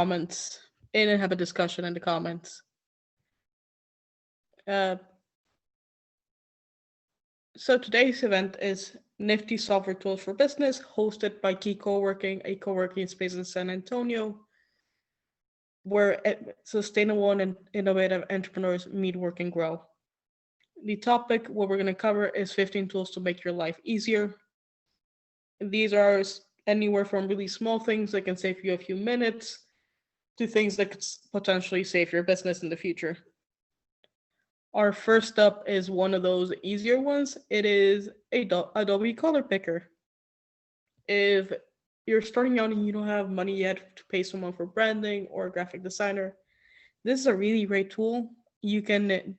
comments in and have a discussion in the comments. Uh, so today's event is Nifty Software Tools for Business, hosted by Key Co-working, a co-working space in San Antonio, where sustainable and innovative entrepreneurs meet, work, and grow. The topic, what we're going to cover, is 15 tools to make your life easier. These are anywhere from really small things that can save you a few minutes to things that could potentially save your business in the future. Our first up is one of those easier ones. It is Adobe Color Picker. If you're starting out and you don't have money yet to pay someone for branding or a graphic designer, this is a really great tool. You can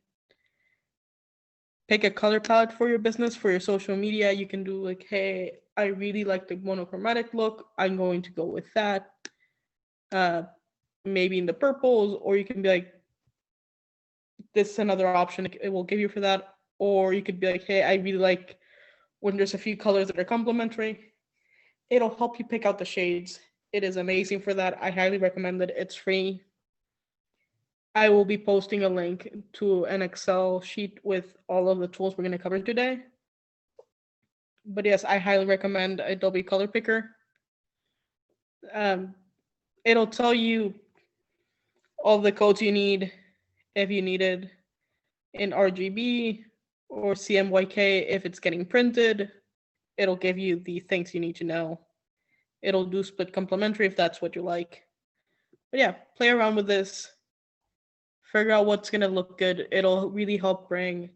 pick a color palette for your business, for your social media. You can do like, hey, I really like the monochromatic look. I'm going to go with that. Maybe in the purples, or you can be like, this is another option it will give you for that. Or you could be like, hey, I really like when there's a few colors that are complementary. It'll help you pick out the shades. It is amazing for that. I highly recommend it. It's free. I will be posting a link to an Excel sheet with all of the tools we're going to cover today. But yes, I highly recommend Adobe Color Picker. It'll tell you all the codes you need if you need it in RGB or CMYK if it's getting printed. It'll give you the things you need to know. It'll do split complementary if that's what you like. But yeah, play around with this. Figure out what's going to look good. It'll really help bring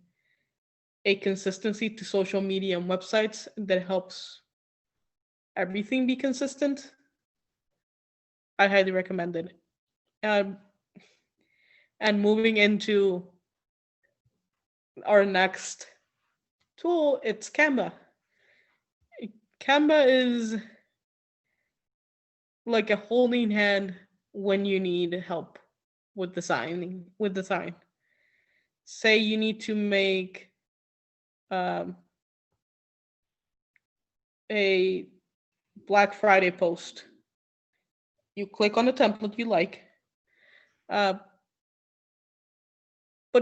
a consistency to social media and websites that helps everything be consistent. I highly recommend it. And moving into our next tool, it's Canva. Canva is like a holding hand when you need help with design. Say you need to make a Black Friday post. You click on the template you like, but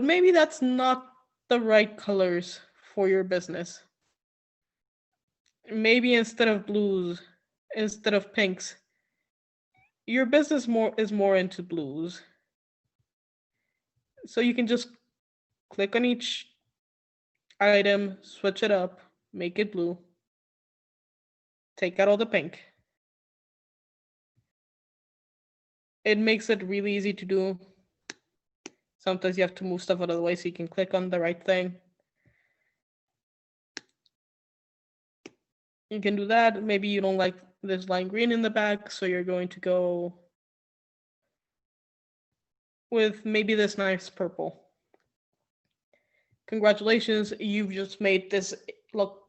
maybe that's not the right colors for your business. Maybe instead of blues, instead of pinks, your business is more into blues. So you can just click on each item, switch it up, make it blue, take out all the pink. It makes it really easy to do. Sometimes you have to move stuff out of the way so you can click on the right thing. You can do that. Maybe you don't like this lime green in the back, so you're going to go with maybe this nice purple. Congratulations, you've just made this look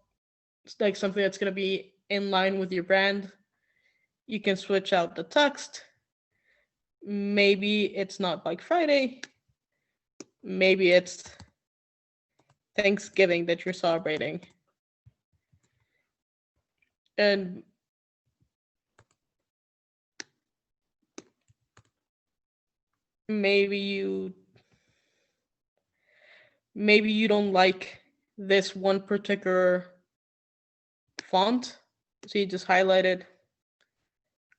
like something that's going to be in line with your brand. You can switch out the text. Maybe it's not Black Friday. Maybe it's Thanksgiving that you're celebrating. And maybe you don't like this one particular font, so you just highlight it,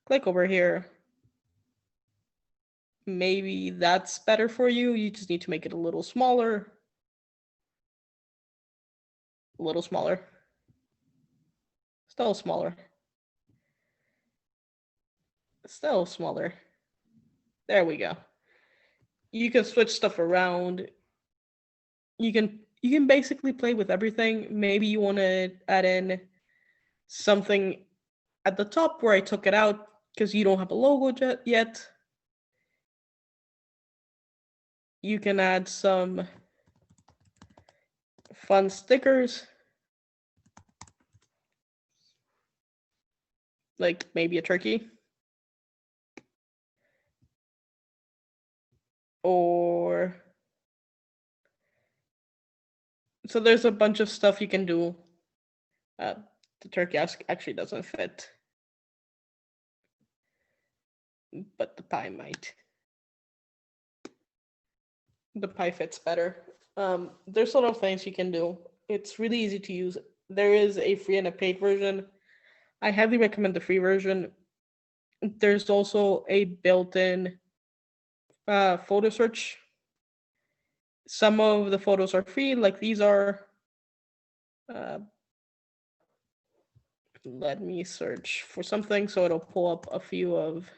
click over here. Maybe that's better for you. You just need to make it a little smaller. Still smaller. There we go. You can switch stuff around. You can basically play with everything. Maybe you want to add in something at the top where I took it out because you don't have a logo yet. You can add some fun stickers, like maybe a turkey. Or so there's a bunch of stuff you can do. The turkey actually doesn't fit. but the pie might. The pie fits better. There's a lot of things you can do. It's really easy to use. There is a free and a paid version. I highly recommend the free version. There's also a built-in photo search. Some of the photos are free, like these are. Let me search for something so it'll pull up a few of.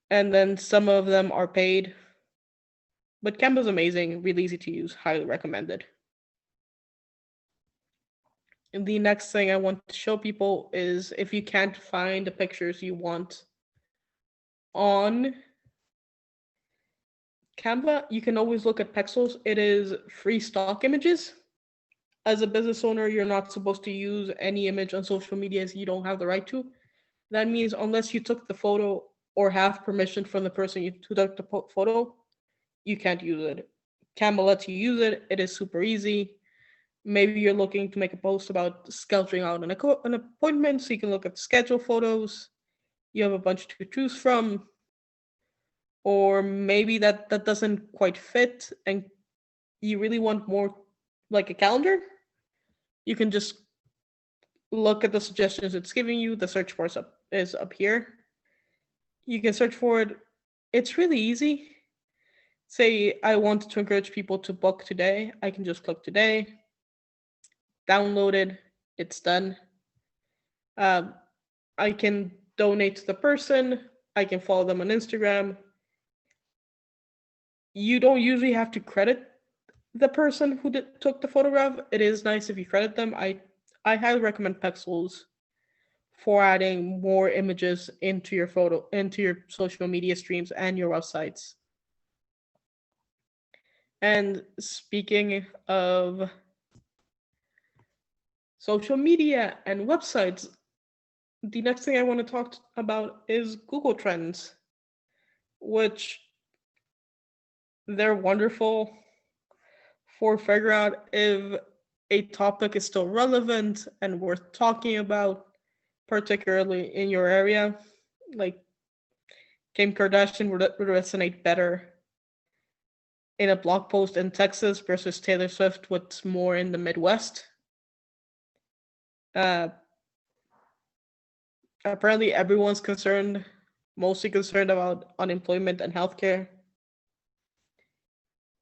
And then some of them are paid. But Canva's amazing, really easy to use, highly recommended. And the next thing I want to show people is if you can't find the pictures you want on Canva, you can always look at Pexels. It is free stock images. As a business owner, you're not supposed to use any image on social media as you don't have the right to. That means unless you took the photo or have permission from the person who took the photo, you can't use it. Canva lets you use it. It is super easy. Maybe you're looking to make a post about scheduling out an appointment, so you can look at schedule photos. You have a bunch to choose from. Or maybe that doesn't quite fit and you really want more like a calendar. You can just look at the suggestions it's giving you. The search bar is up here. You can search for it. It's really easy. Say I want to encourage people to book today. I can just click today, download it, it's done. I can donate to the person. I can follow them on Instagram. You don't usually have to credit the person who took the photograph. It is nice if you credit them. I highly recommend Pexels for adding more images into your social media streams and your websites. And speaking of social media and websites, the next thing I want to talk about is Google Trends, which they're wonderful for figuring out if a topic is still relevant and worth talking about, particularly in your area. Like Kim Kardashian would resonate better in a blog post in Texas versus Taylor Swift, what's more in the Midwest. Apparently everyone's mostly concerned about unemployment and healthcare.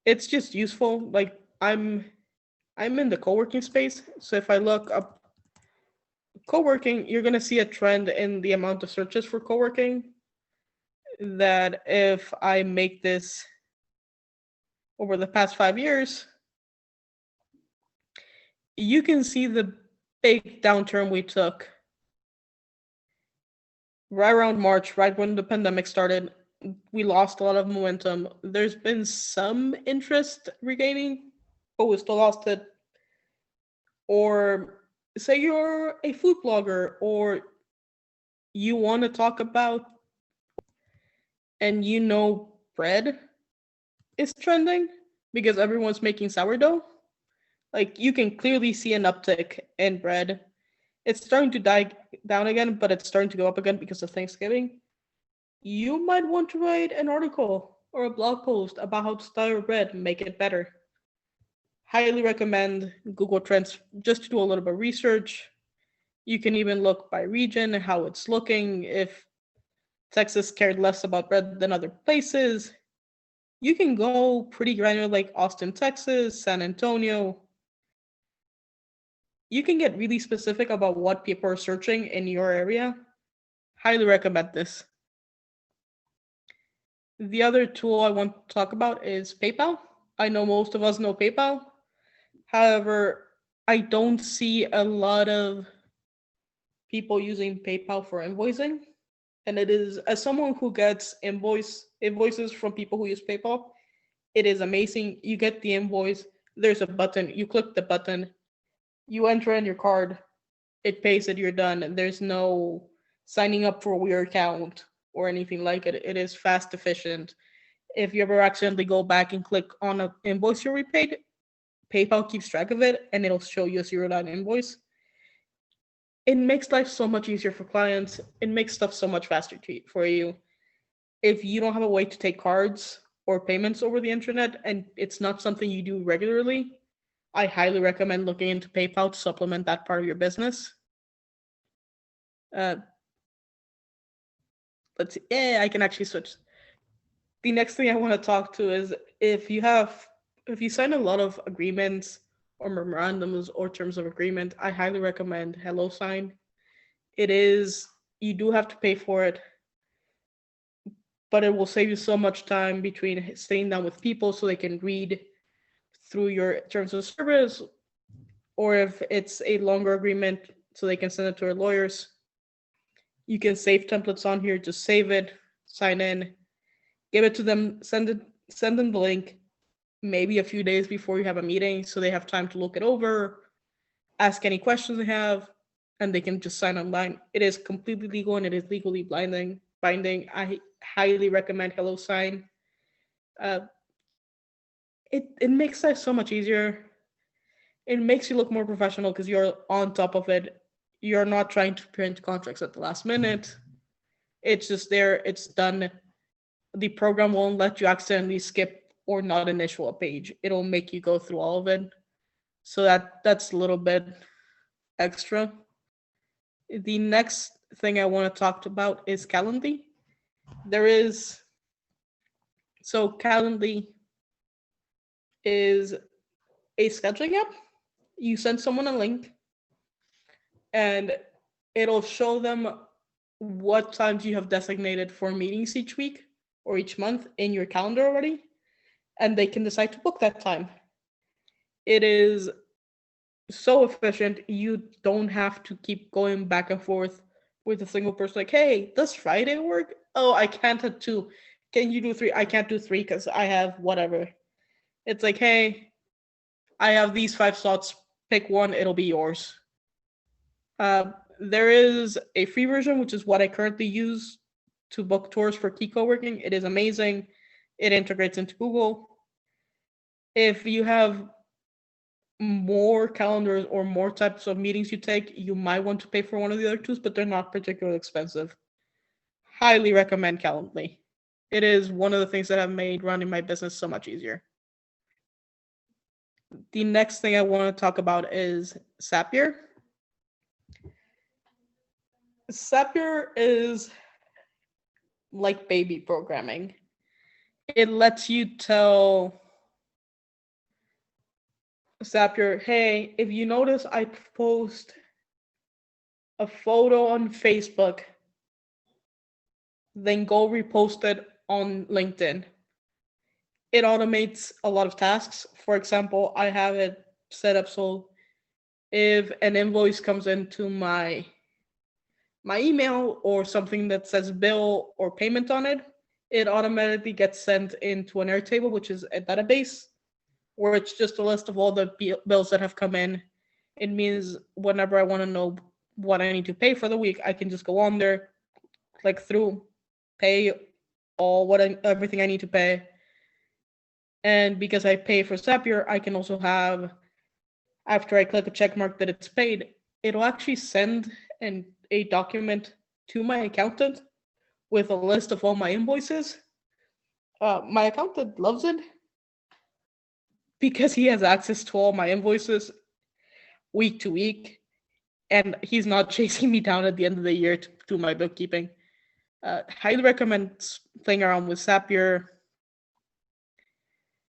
It's just useful. Like I'm in the co-working space, so if I look up co-working, you're gonna see a trend in the amount of searches for co-working. That if I make this over the past 5 years, you can see the big downturn we took right around March, right when the pandemic started. We lost a lot of momentum. There's been some interest regaining, but we still lost it. Or say you're a food blogger or you want to talk about and bread is trending because everyone's making sourdough. Like you can clearly see an uptick in bread. It's starting to die down again, but it's starting to go up again because of Thanksgiving. You might want to write an article or a blog post about how to style your bread and make it better. Highly recommend Google Trends just to do a little bit of research. You can even look by region and how it's looking. If Texas cared less about bread than other places, you can go pretty granular like Austin, Texas, San Antonio. You can get really specific about what people are searching in your area. Highly recommend this. The other tool I want to talk about is PayPal. I know most of us know PayPal. However, I don't see a lot of people using PayPal for invoicing. And it is, as someone who gets invoices from people who use PayPal, it is amazing. You get the invoice, there's a button, you click the button, you enter in your card, it pays it, you're done. And there's no signing up for your account or anything like it. It is fast, efficient. If you ever accidentally go back and click on an invoice you repaid, PayPal keeps track of it and it'll show you a $0 invoice. it makes life so much easier for clients. It makes stuff so much faster for you. If you don't have a way to take cards or payments over the internet and it's not something you do regularly, I highly recommend looking into PayPal to supplement that part of your business. Uh, let's see. Yeah, I can actually switch. The next thing I want to talk to is if you sign a lot of agreements or memorandums or terms of agreement, I highly recommend HelloSign. It is you do have to pay for it, but it will save you so much time between sitting down with people so they can read through your terms of service, or if it's a longer agreement, so they can send it to their lawyers. You can save templates on here, just save it, sign in, give it to them, send them the link maybe a few days before you have a meeting so they have time to look it over, ask any questions they have, and they can just sign online. It is completely legal and it is legally binding. I highly recommend HelloSign. Uh, it makes life so much easier. It makes you look more professional because you're on top of it. You're not trying to print contracts at the last minute. It's just there. It's done. The program won't let you accidentally skip or not initial a page. It'll make you go through all of it. So that's a little bit extra. The next thing I want to talk about is Calendly. There is Calendly is a scheduling app. You send someone a link and it'll show them what times you have designated for meetings each week or each month in your calendar already, and they can decide to book that time. It is so efficient. You don't have to keep going back and forth with a single person like, hey, does Friday work? Oh, I can't at 2. Can you do 3? I can't do 3 because I have whatever. It's like, hey, I have these 5 slots. Pick one, it'll be yours. There is a free version, which is what I currently use to book tours for key co-working. It is amazing. It integrates into Google. If you have more calendars or more types of meetings you take, you might want to pay for one of the other tools, but they're not particularly expensive. Highly recommend Calendly. It is one of the things that have made running my business so much easier. The next thing I want to talk about is Sapir. Sapir is like baby programming. It lets you tell Sapir, hey, if you notice I post a photo on Facebook, then go repost it on LinkedIn. It automates a lot of tasks. For example, I have it set up so if an invoice comes into my email or something that says bill or payment on it, it automatically gets sent into an Airtable, which is a database where it's just a list of all the bills that have come in. It means whenever I want to know what I need to pay for the week, I can just go on there, click through, pay everything I need to pay. And because I pay for Sapir, I can also have, after I click a check mark that it's paid, it'll actually send a document to my accountant with a list of all my invoices. My accountant loves it because he has access to all my invoices week to week, and he's not chasing me down at the end of the year to do my bookkeeping. Highly recommend playing around with Sapir.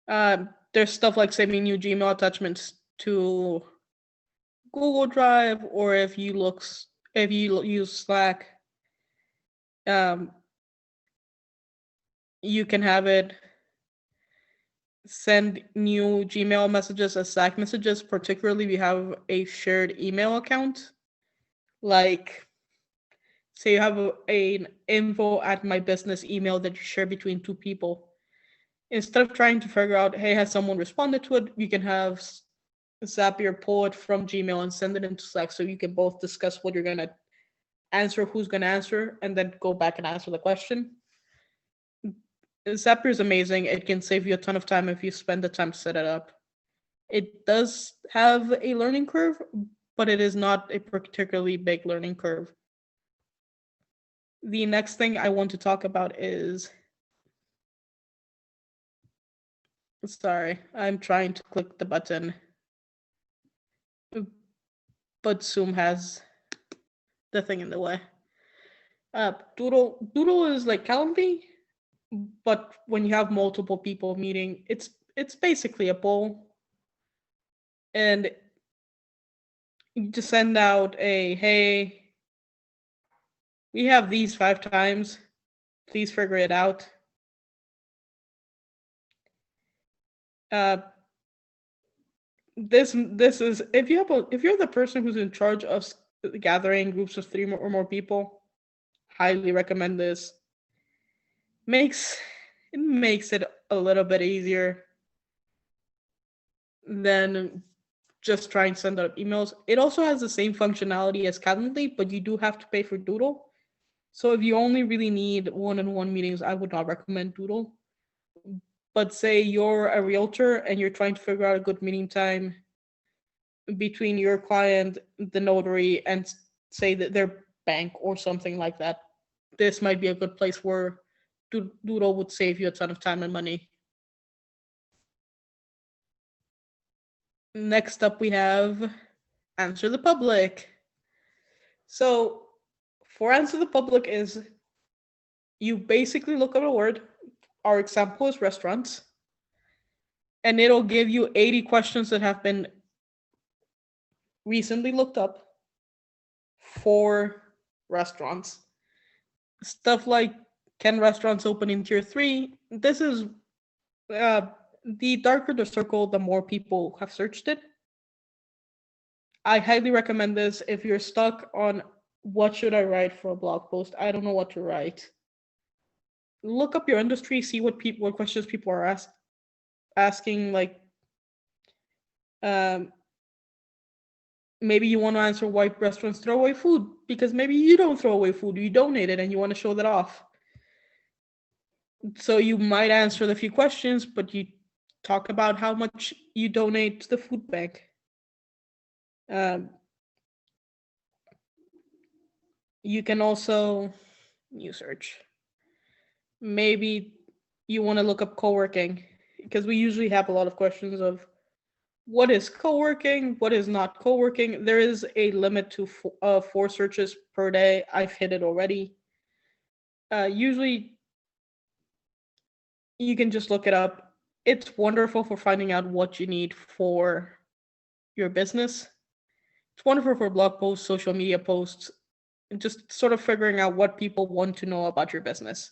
There's stuff like saving new Gmail attachments to Google Drive, or if you use Slack, you can have it send new Gmail messages as Slack messages, particularly if you have a shared email account. Like, say you have an info at my business email that you share between 2 people. Instead of trying to figure out, hey, has someone responded to it, you can have Sapir pull it from Gmail and send it into Slack so you can both discuss what you're going to answer, who's going to answer, and then go back and answer the question. Sapir is amazing. It can save you a ton of time if you spend the time to set it up. It does have a learning curve, but it is not a particularly big learning curve. The next thing I want to talk about is, sorry, I'm trying to click the button, but Zoom has the thing in the way. Doodle is like Calendly, but when you have multiple people meeting, it's basically a poll, and you just send out a, hey, we have these 5 times, please figure it out. This is, if you're the person who's in charge of gathering groups of 3 or more people, highly recommend this. It makes it a little bit easier than just try and send out emails. It also has the same functionality as Calendly, but you do have to pay for Doodle. So if you only really need one-on-one meetings, I would not recommend Doodle. But say you're a realtor and you're trying to figure out a good meeting time between your client, the notary, and say that their bank or something like that, this might be a good place where Doodle would save you a ton of time and money. Next up, we have Answer the Public. So for Answer the Public is, you basically look up a word. Our example is restaurants. And it'll give you 80 questions that have been recently looked up for restaurants. Stuff like, can restaurants open in tier 3? This is the darker the circle, the more people have searched it. I highly recommend this if you're stuck on what should I write for a blog post. I don't know what to write. Look up your industry, see what questions people are asking. Like, maybe you want to answer why restaurants throw away food, because maybe you don't throw away food, you donate it and you want to show that off. So you might answer the few questions, but you talk about how much you donate to the food bank. You can also search. Maybe you want to look up co-working, because we usually have a lot of questions of what is co-working, what is not co-working. There is a limit to 4 searches per day. I've hit it already. Usually you can just look it up. It's wonderful for finding out what you need for your business. It's wonderful for blog posts, social media posts, and just sort of figuring out what people want to know about your business.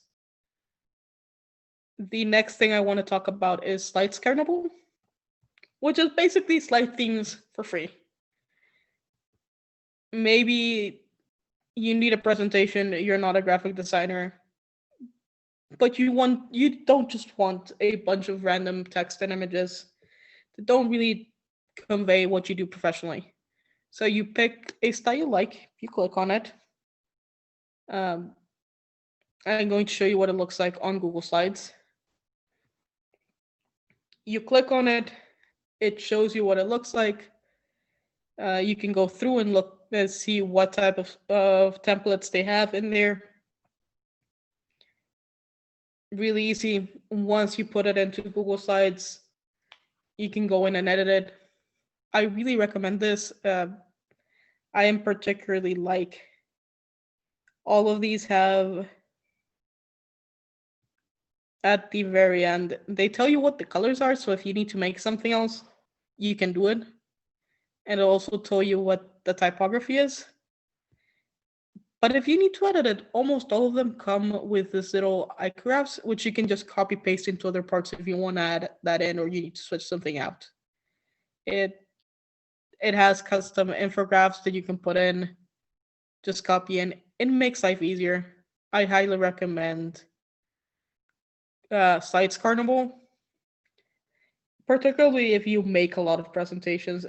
The next thing I want to talk about is Slides Carnival, which is basically slide themes for free. Maybe you need a presentation, you're not a graphic designer, but you don't just want a bunch of random text and images that don't really convey what you do professionally. So you pick a style you like, you click on it. I'm going to show you what it looks like on Google Slides. You click on it, it shows you what it looks like. You can go through and look and see what type of templates they have in there. Really easy. Once you put it into Google Slides, you can go in and edit it. I really recommend this. I am particularly like, all of these have, at the very end, they tell you what the colors are, so if you need to make something else, you can do it. And it'll also tell you what the typography is. But if you need to edit it, almost all of them come with this little icographs, which you can just copy paste into other parts if you want to add that in, or you need to switch something out. It has custom infographics that you can put in, just copy in. It makes life easier. I highly recommend Slides Carnival, particularly if you make a lot of presentations.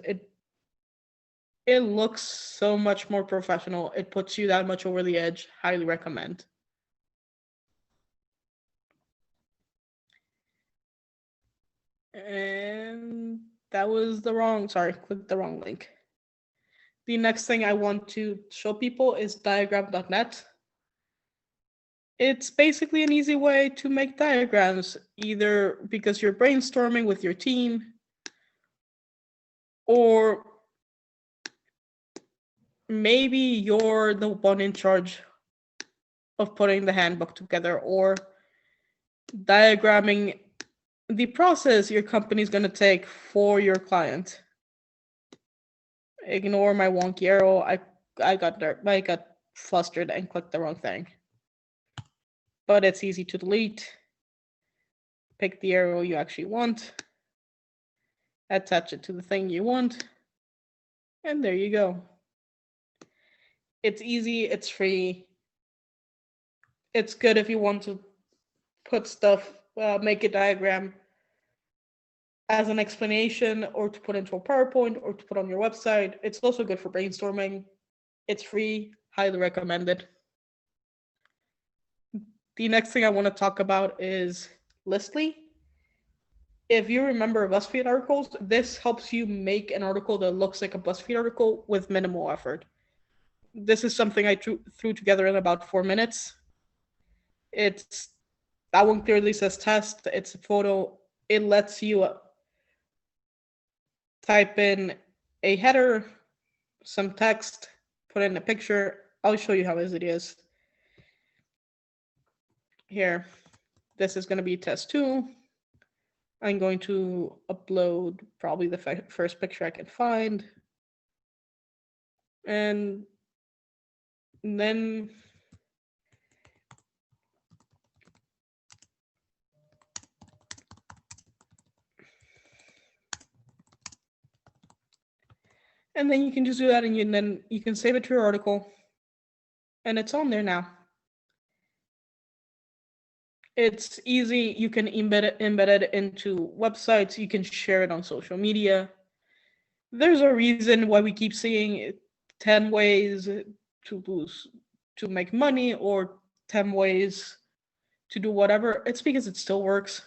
It looks so much more professional. It puts you that much over the edge. Highly recommend. And that was clicked the wrong link. The next thing I want to show people is diagram.net. It's basically an easy way to make diagrams, either because you're brainstorming with your team, or maybe you're the one in charge of putting the handbook together, or diagramming the process your company's going to take for your client. Ignore my wonky arrow. I got flustered and clicked the wrong thing. But it's easy to delete. Pick the arrow you actually want. Attach it to the thing you want. And there you go. It's easy, it's free. It's good if you want to put stuff, make a diagram as an explanation, or to put into a PowerPoint, or to put on your website. It's also good for brainstorming. It's free, highly recommended. The next thing I want to talk about is Listly. If you remember BuzzFeed articles, this helps you make an article that looks like a BuzzFeed article with minimal effort. This is something I threw together in about 4 minutes. That one clearly says test. It's a photo. It lets you type in a header, some text, put in a picture. I'll show you how easy it is. Here, this is going to be test 2. I'm going to upload probably the first picture I can find. And then you can just do that, and then you can save it to your article, and it's on there now. It's easy. You can embed it into websites. You can share it on social media. There's a reason why we keep seeing 10 ways to make money, or 10 ways to do whatever. It's because it still works.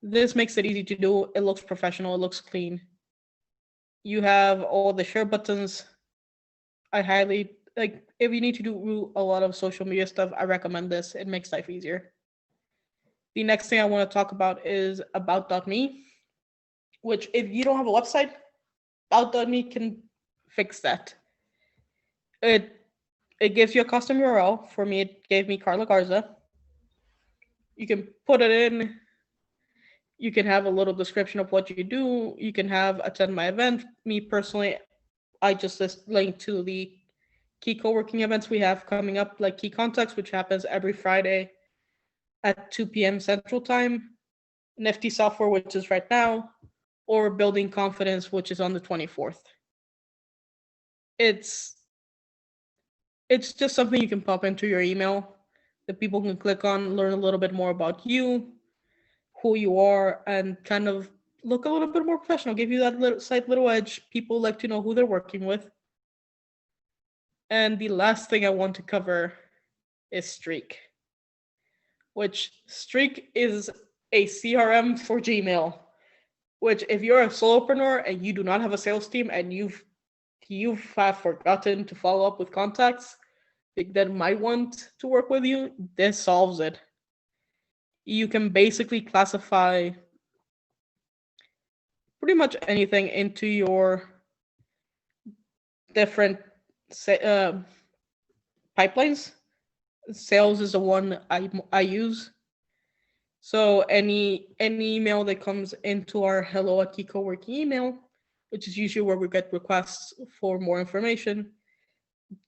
This makes it easy to do. It looks professional. It looks clean. You have all the share buttons. I highly, if you need to do a lot of social media stuff, I recommend this. It makes life easier. The next thing I want to talk about is about.me, which if you don't have a website, about.me can fix that. It gives you a custom URL. For me, it gave me Carla Garza. You can put it in. You can have a little description of what you do. You can have attend my event. Me personally, I just link to the key co-working events we have coming up, like Key Contacts, which happens every Friday at 2 p.m. Central Time, Nifty Software, which is right now, or Building Confidence, which is on the 24th. It's just something you can pop into your email that people can click on, learn a little bit more about you, who you are, and kind of look a little bit more professional, give you that little edge. People like to know who they're working with. And the last thing I want to cover is Streak, which Streak is a CRM for Gmail, which if you're a solopreneur and you do not have a sales team and you've forgotten to follow up with contacts that might want to work with you, this solves it. You can basically classify pretty much anything into your different pipelines. Sales is the one I use. So any email that comes into our hello@keycoworking email, which is usually where we get requests for more information,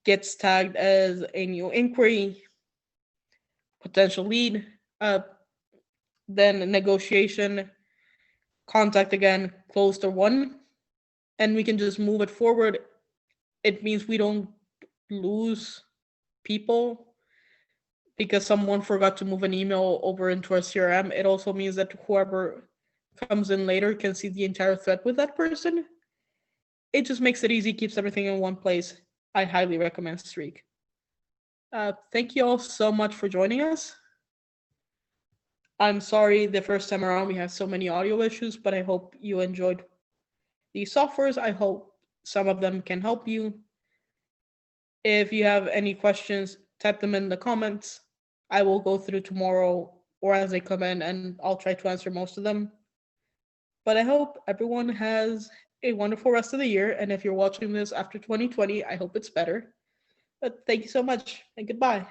gets tagged as a new inquiry, potential lead, then negotiation, contact again, closed or won, and we can just move it forward. It means we don't lose people because someone forgot to move an email over into our CRM. It also means that whoever comes in later can see the entire thread with that person. It just makes it easy, keeps everything in one place. I highly recommend Streak. Thank you all so much for joining us. I'm sorry the first time around we had so many audio issues, but I hope you enjoyed these softwares. I hope some of them can help you. If you have any questions, type them in the comments. I will go through tomorrow or as they come in, and I'll try to answer most of them. But I hope everyone has a wonderful rest of the year. And if you're watching this after 2020, I hope it's better. But thank you so much and goodbye.